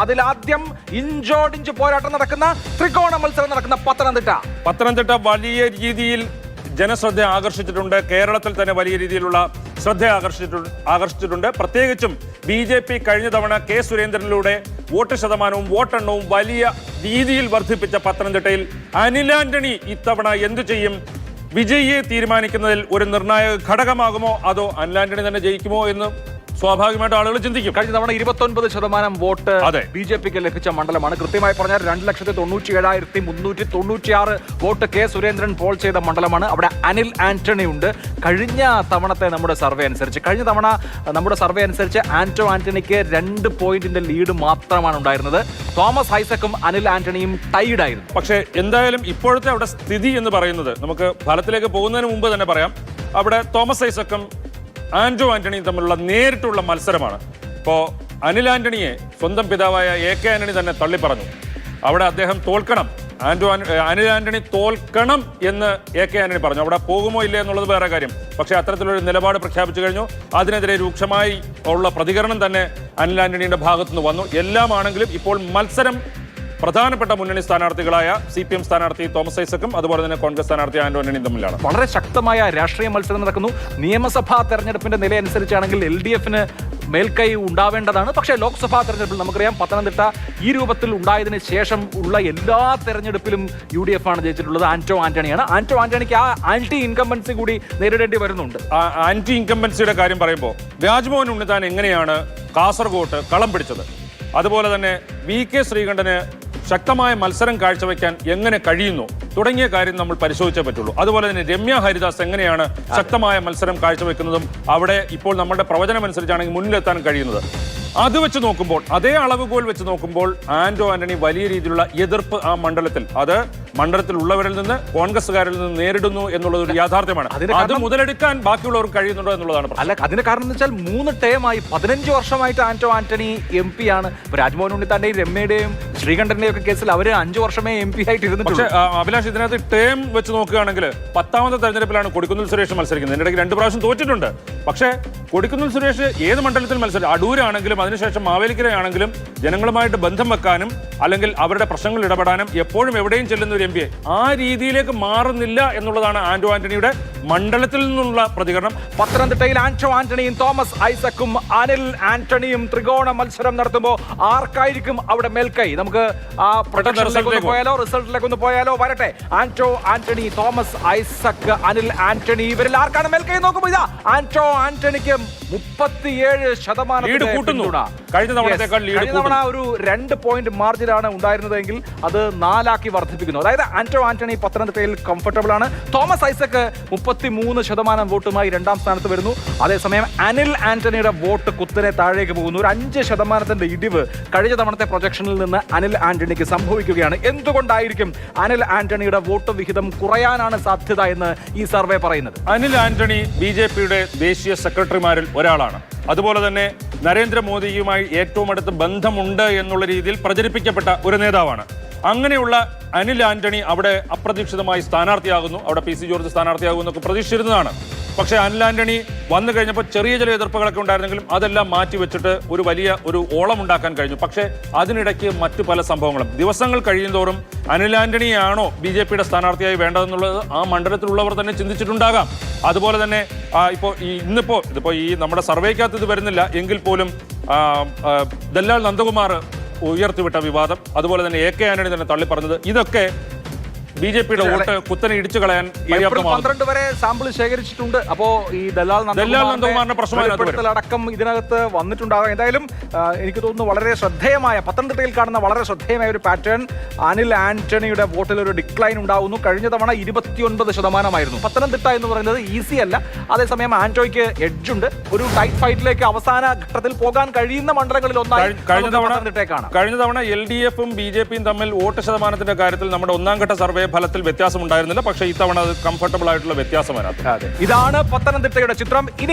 അതിലാദ്യം ഇഞ്ചോടിഞ്ച് പോരാട്ടം നടക്കുന്ന ത്രികോണ മത്സരം നടക്കുന്ന പത്തനംതിട്ട വലിയ രീതിയിൽ ജനശ്രദ്ധ ആകർഷിച്ചിട്ടുണ്ട്. കേരളത്തിൽ തന്നെ വലിയ രീതിയിലുള്ള ശ്രദ്ധ ആകർഷിച്ചിട്ടുണ്ട്. പ്രത്യേകിച്ചും BJP കഴിഞ്ഞ തവണ കെ സുരേന്ദ്രനിലൂടെ വോട്ട് ശതമാനവും വോട്ടെണ്ണവും വലിയ രീതിയിൽ വർദ്ധിപ്പിച്ച പത്തനംതിട്ടയിൽ അനിൽ ആന്റണി ഇത്തവണ എന്തു ചെയ്യും? വിജയിയെ തീരുമാനിക്കുന്നതിൽ ഒരു നിർണായക ഘടകമാകുമോ അതോ അനിൽ ആന്റണി തന്നെ ജയിക്കുമോ എന്ന് സ്വാഭാവികമായിട്ട് ആളുകൾ ചിന്തിക്കും. കഴിഞ്ഞ തവണ 29% വോട്ട് BJPക്ക് ലഭിച്ച മണ്ഡലമാണ്. കൃത്യമായി പറഞ്ഞാൽ 2,97,396 വോട്ട് കെ സുരേന്ദ്രൻ പോൾ ചെയ്ത മണ്ഡലമാണ്. അവിടെ അനിൽ ആന്റണി ഉണ്ട്. കഴിഞ്ഞ തവണത്തെ നമ്മുടെ സർവേ അനുസരിച്ച് ആന്റോ ആന്റണിക്ക് 2 പോയിന്റിന്റെ ലീഡ് മാത്രമാണ് ഉണ്ടായിരുന്നത്. തോമസ് ഐസക്കും അനിൽ ആന്റണിയും ടൈഡ് ആയിരുന്നു. പക്ഷേ എന്തായാലും ഇപ്പോഴത്തെ അവിടെ സ്ഥിതി എന്ന് പറയുന്നത് നമുക്ക് ഫലത്തിലേക്ക് പോകുന്നതിന് മുമ്പ് തന്നെ പറയാം. അവിടെ തോമസ് ഐസക്കും ആന്റോ ആന്റണിയും തമ്മിലുള്ള നേരിട്ടുള്ള മത്സരമാണ്. ഇപ്പോൾ അനിൽ ആന്റണിയെ സ്വന്തം പിതാവായ AK ആന്റണി തന്നെ തള്ളിപ്പറഞ്ഞു. അവിടെ അദ്ദേഹം തോൽക്കണം, അനിൽ ആന്റണി തോൽക്കണം എന്ന് AK ആന്റണി പറഞ്ഞു. അവിടെ പോകുമോ ഇല്ല എന്നുള്ളത് വേറെ കാര്യം. പക്ഷേ അത്തരത്തിലൊരു നിലപാട് പ്രഖ്യാപിച്ചു കഴിഞ്ഞു. അതിനെതിരെ രൂക്ഷമായി ഉള്ള പ്രതികരണം തന്നെ അനിൽ ആന്റണിയുടെ ഭാഗത്തുനിന്ന് വന്നു. എല്ലാമാണെങ്കിലും ഇപ്പോൾ മത്സരം പ്രധാനപ്പെട്ട മുന്നണി സ്ഥാനാർത്ഥികളായ CPM സ്ഥാനാർത്ഥി തോമസ് ഐസക്കും അതുപോലെ തന്നെ കോൺഗ്രസ് സ്ഥാനാർത്ഥി ആന്റോ ആന്റണിയും തമ്മിലാണ്. വളരെ ശക്തമായ രാഷ്ട്രീയ മത്സരം നടക്കുന്നു. നിയമസഭാ തെരഞ്ഞെടുപ്പിന്റെ നിലയനുസരിച്ചാണെങ്കിൽ LDFന് മേൽക്കൈ ഉണ്ടാവേണ്ടതാണ്. പക്ഷേ ലോക്സഭാ തെരഞ്ഞെടുപ്പിൽ നമുക്കറിയാം പത്തനംതിട്ട ഈ രൂപത്തിൽ ഉണ്ടായതിനു ശേഷം ഉള്ള എല്ലാ തെരഞ്ഞെടുപ്പിലും UDF ആണ് ജയിച്ചിട്ടുള്ളത്. ആന്റോ ആന്റണിയാണ്. ആന്റോ ആന്റണിക്ക് ആ ആന്റി ഇൻകംബൻസി കൂടി നേരിടേണ്ടി വരുന്നുണ്ട്. ആന്റി ഇൻകംബൻസിയുടെ കാര്യം പറയുമ്പോൾ രാജ്മോഹൻ ഉണ്ണിത്താൻ എങ്ങനെയാണ് കാസർഗോട്ട് കളം പിടിച്ചത്, അതുപോലെ തന്നെ VK ശ്രീകണ്ഠന് ശക്തമായ മത്സരം കാഴ്ചവെക്കാൻ എങ്ങനെ കഴിയുന്നു തുടങ്ങിയ കാര്യം നമ്മൾ പരിശോധിച്ചേ പറ്റുള്ളൂ. അതുപോലെ തന്നെ രമ്യ ഹരിദാസ് എങ്ങനെയാണ് ശക്തമായ മത്സരം കാഴ്ചവെക്കുന്നതും അവിടെ ഇപ്പോൾ നമ്മുടെ പ്രവചനം അനുസരിച്ചാണെങ്കിൽ മുന്നിലെത്താൻ കഴിയുന്നത്. അത് വെച്ച് നോക്കുമ്പോൾ, അതേ അളവുകോൽ വെച്ച് നോക്കുമ്പോൾ ആന്റോ ആന്റണി വലിയ രീതിയിലുള്ള എതിർപ്പ് ആ മണ്ഡലത്തിൽ ഉള്ളവരിൽ നിന്ന്, കോൺഗ്രസ്സുകാരിൽ നിന്ന് നേരിടുന്നു എന്നുള്ളത് ഒരു യാഥാർത്ഥ്യമാണ്. അത് മുതലെടുക്കാൻ ബാക്കിയുള്ളവർക്ക് കഴിയുന്നുണ്ടോ എന്നുള്ളതാണ്. അല്ല, അതിന് കാരണം എന്ന് വെച്ചാൽ 3 ടേമായി 15 വർഷമായിട്ട് ആന്റോ ആന്റണി MP ആണ്. രാജ്മോഹൻ ഉണ്ണിത്താന്റെയും രമ്യയുടെയും ശ്രീകണ്ഠന്റെയും ഒക്കെ കേസിൽ അവര് 5 വർഷമേ MP ആയിട്ട് ഇരുന്നിട്ടുണ്ട്. പക്ഷേ അഭിലാഷ്, ഇതിനകത്ത് ടേം വെച്ച് നോക്കുകയാണെങ്കിൽ 10ാമത്തെ തെരഞ്ഞെടുപ്പിലാണ് കൊടിക്കുന്നിൽ സുരേഷ് മത്സരിക്കുന്നത്. ഇതിന്റെ ഇടയ്ക്ക് 2 പ്രാവശ്യം തോറ്റിട്ടുണ്ട്. പക്ഷേ കൊടിക്കുന്നിൽ സുരേഷ് ഏത് മണ്ഡലത്തിൽ മത്സരിച്ചു, അടൂരാണെങ്കിലും അതിനുശേഷം മാവേലിക്കരയാണെങ്കിലും ജനങ്ങളുമായിട്ട് ബന്ധം വെക്കാനും അല്ലെങ്കിൽ അവരുടെ പ്രശ്നങ്ങളിൽ ഇടപെടാനും എപ്പോഴും എവിടെയും ചെല്ലുന്ന ഒരു MP ആ രീതിയിലേക്ക് മാറുന്നില്ല എന്നുള്ളതാണ് ആന്റോ ആന്റണിയുടെ മണ്ഡലത്തിൽ നിന്നുള്ള പ്രതികരണം. പത്തനംതിട്ടയിൽ ആന്റോ ആന്റണിയും തോമസ് ഐസക്കും അനിൽ ആന്റണിയും ത്രികോണ മത്സരം നടത്തുമ്പോൾ ആർക്കായിരിക്കും അവിടെ മേൽക്കൈ? നമുക്ക് ആ റിസൾട്ടിലേക്ക് ഒന്ന് പോയാലോ? വരട്ടെ. ആന്റോ ആന്റണി, തോമസ് ഐസക്, അനിൽ ആന്റണി, ഇവരിൽ ആർക്കാണ് മേൽക്കൈ നോക്കുമ്പോൾ ഇതാ ആന്റോ ആന്റണിക്ക് 37% കഴിഞ്ഞ തവണ ഒരു 2 പോയിന്റ് മാർജിനാണ് ഉണ്ടായിരുന്നതെങ്കിൽ അത് 4 ആക്കി വർദ്ധിപ്പിക്കുന്നു. അതായത് ആന്റോ ആന്റണി പത്തനംതിട്ടയിൽ കംഫർട്ടബിൾ ആണ്. തോമസ് ഐസക് 33% വോട്ടുമായി 2ാം സ്ഥാനത്ത് വരുന്നു. അതേസമയം അനിൽ ആന്റണിയുടെ വോട്ട് കുത്തനെ താഴേക്ക് പോകുന്നു. ഒരു 5% ഇടിവ് കഴിഞ്ഞ തവണത്തെ പ്രൊജക്ഷനിൽ നിന്ന് അനിൽ ആന്റണിക്ക് സംഭവിക്കുകയാണ്. എന്തുകൊണ്ടായിരിക്കും അനിൽ ആന്റണിയുടെ വോട്ട് വിഹിതം കുറയാനാണ് സാധ്യത എന്ന് ഈ സർവേ പറയുന്നത്? അനിൽ ആന്റണി BJPയുടെ ദേശീയ സെക്രട്ടറിമാരിൽ ഒരാളാണ്. അതുപോലെ തന്നെ നരേന്ദ്രമോദിയുമായി ഏറ്റവും അടുത്ത് ബന്ധമുണ്ട് എന്നുള്ള രീതിയിൽ പ്രചരിപ്പിക്കപ്പെട്ട ഒരു നേതാവാണ്. അങ്ങനെയുള്ള അനിൽ ആന്റണി അവിടെ അപ്രതീക്ഷിതമായി സ്ഥാനാർത്ഥിയാകുന്നു. അവിടെ PC ജോർജ് സ്ഥാനാർത്ഥിയാകുമെന്നൊക്കെ പ്രതീക്ഷിച്ചിരുന്നതാണ്. പക്ഷേ അനിൽ ആന്റണി വന്നു കഴിഞ്ഞപ്പോൾ ചെറിയ എതിർപ്പുകളൊക്കെ ഉണ്ടായിരുന്നെങ്കിലും അതെല്ലാം മാറ്റിവെച്ചിട്ട് ഒരു വലിയ ഓളം ഉണ്ടാക്കാൻ കഴിഞ്ഞു. പക്ഷേ അതിനിടയ്ക്ക് മറ്റു പല സംഭവങ്ങളും ദിവസങ്ങൾ കഴിയുന്തോറും അനിൽ ആന്റണിയാണോ BJPയുടെ സ്ഥാനാർത്ഥിയായി വേണ്ടതെന്നുള്ളത് ആ മണ്ഡലത്തിലുള്ളവർ തന്നെ ചിന്തിച്ചിട്ടുണ്ടാകാം. അതുപോലെ തന്നെ ഇതിപ്പോൾ ഈ നമ്മുടെ സർവേക്കകത്ത് ഇത് വരുന്നില്ല എങ്കിൽ പോലും ദല്ലാൽ നന്ദകുമാർ ഉയർത്തിവിട്ട വിവാദം, അതുപോലെ തന്നെ AK ആന്റണി തന്നെ തള്ളിപ്പറഞ്ഞത്, ഇതൊക്കെ BJPയുടെ വോട്ട് കുത്തനെ ഇടിച്ചു കളയാൻ 12 വരെ സാമ്പിൾ ശേഖരിച്ചിട്ടുണ്ട്. അപ്പോ ഈ ദല്ലാൽ നന്ദകുമാറിന്റെ പ്രശ്നമടക്കം ഇതിനകത്ത് വന്നിട്ടുണ്ടാകാം. എന്തായാലും എനിക്ക് തോന്നുന്നു വളരെ ശ്രദ്ധേയമായ, പത്തനംതിട്ടയിൽ കാണുന്ന വളരെ ശ്രദ്ധേയമായ ഒരു പാറ്റേൺ, അനിൽ ആന്റണിയുടെ വോട്ടിൽ ഒരു ഡിക്ലൈൻ ഉണ്ടാവുന്നു. കഴിഞ്ഞ തവണ 29% പത്തനംതിട്ട എന്ന് പറയുന്നത് ഈസി അല്ല. അതേസമയം ആന്റോയ്ക്ക് എഡ്ജ് ഉണ്ട്. ഒരു ടൈറ്റ് ഫൈറ്റിലേക്ക് അവസാന ഘട്ടത്തിൽ പോകാൻ കഴിയുന്ന മണ്ഡലങ്ങളിൽ ഒന്നായി പത്തനംതിട്ടയ്ക്കാണ്. കഴിഞ്ഞ തവണ LDFും BJPയും തമ്മിൽ വോട്ട് ശതമാനത്തിന്റെ കാര്യത്തിൽ നമ്മുടെ 1ാം ഘട്ട സർവേ ഫലത്തിൽ വ്യത്യാസം ഉണ്ടായിരുന്നില്ല. പക്ഷേ ഇത്തവണ അത് കംഫർട്ടബിൾ ആയിട്ടുള്ള വ്യത്യാസം വരാം. ഇതാണ് പത്തനംതിട്ടയുടെ ചിത്രം.